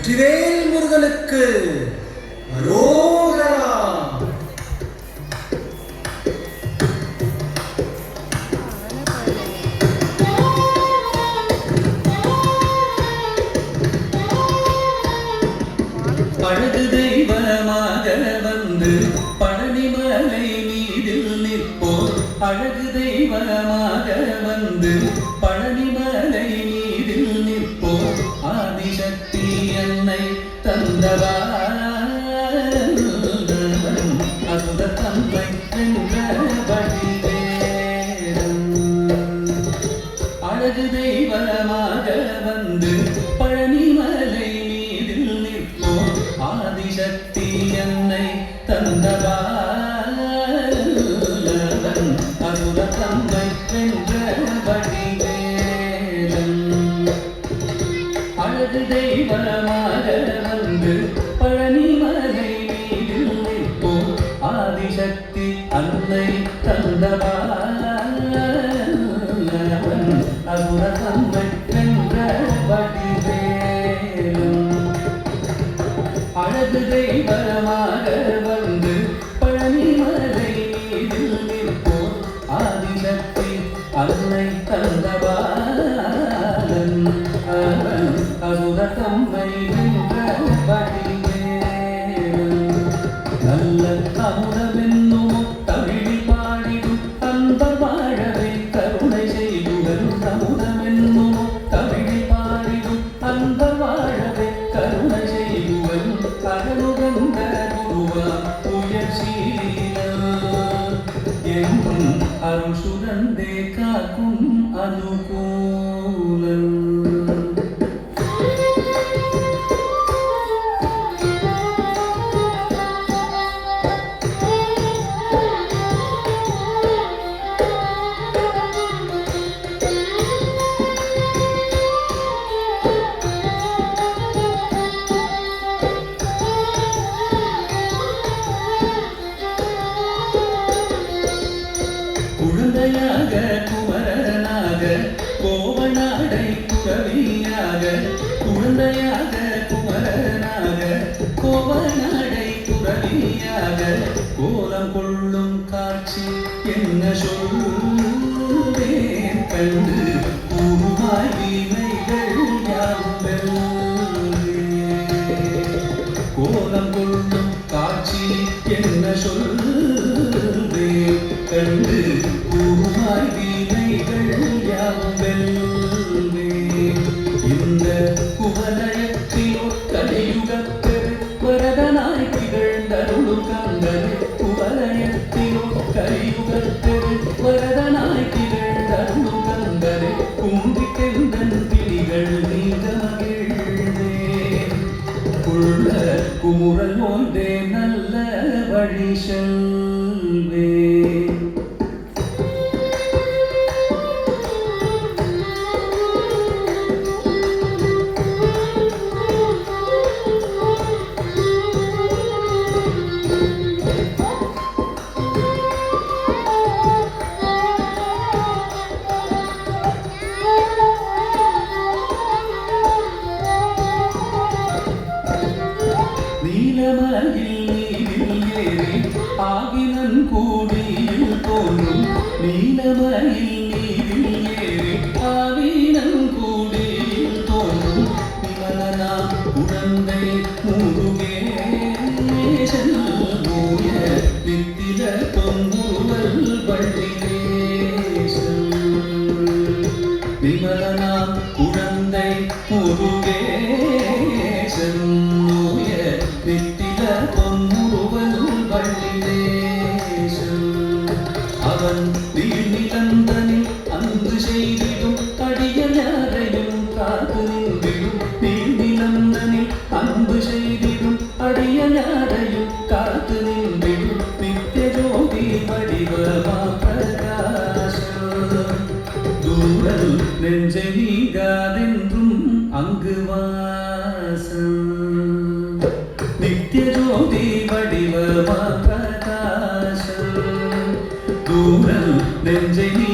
வெற்றிவேல் முருகனுக்கு அரோகரா. அழகு தெய்வமாக வந்து பழனிமலை மீதில் நிற்போர், அழகு தெய்வமாக வந்து பழனிமலை மீதில் நிற்போர், ஆதிசக்தி என்னை தந்தவான் அசுர தந்தை என்ற வடிவேலன். அழகு தெய்வமாக வந்து பழனிமலை மீதில் நிற்போர், ஆதிசக்தி என்னை தந்தவான் அசுர தந்தை என்ற வடிவேலன். அழகு தெய்வமாக வந்து பழனிமலை மீதில் நிற்போர், ஆதிசக்தி அன்னை தந்தவான் அசுர தந்தை என்ற வடிவேலன். அழகு தெய்வமாக வந்து பழனிமலை மீதில் நிற்போர், ஆதிசக்தி அன்னை தந்தவான் அசுர தந்தை என்ற வடிவேலன். நல்ல அமுதமென்னும் தமிழில் பாடிடும் அன்பர் வாழவே கருணை செய்யுடன், அமுதமென்னும் தமிழில் பாடிடும் அன்பர் வாழவே கருணை செய்யுவன், அகலுகந்த குருவா உயர்சீலம் எங்கும் அருள் சுரந்தே காக்கும் அனுகூலம். குழந்தையாக குமரனாக கோவநாடை குரவியாக, குழந்தையாக குமரனாக கோவநாடை குரவியாக, கோலம் கொள்ளும் காட்சி என்ன சொல்வேன் கண்டு பூமாய் வீணைகள் யாவும். கோலம் கொள்ளும் காட்சி என்ன சொல்வேன் கண்டு பூமாய் வீணைகள் யாவும். இந்த குவலயத்திலோ கலியுகப்பெரு வரதனாய் திகழ்ந்தருளும் கந்தனே, குவலயத்திலோ கலியுகப்பெரு வரதனாய் திகழ்ந்தருளும் கந்தனே, கும்பிட்டெந்தன் பிடிகள் நீங்க மகிழ்ந்தேன், உள்ள குமுறல் ஒன்றே நல்ல வழி செல்வேன். நீலமலையில் நீரில் ஏறி ஆகினன் கூடியில் தோன்றும், நீலமலையில் நீரில் ஏறி ஆகினன் கூடியில் தோன்றும், விமலனா குழந்தை முருகேசன் மூய நித்தில தொங்குவல் வள்ளிதேசன். விமலனா குழந்தை முருகேசன் மூய நித்தில தொங்குவல் வள்ளிதேசன். அவன் நீர்நிலந்தனில் அன்று செய்திடும் அடியலாரையும் காத்து நின்றிடும், நீர்நிலந்தனில் அன்பு செய்திடும் அடியலாரையும் காத்து நின்றிடும், நித்திய ஜோதி வடிவமா பிரகாசம். தூரல் நெஞ்சை நீங்காதென்றும் அங்கு வாசம். நித்திய ஜோதி வடிவமா பிரகாசம். தூரல் நெஞ்சை நீ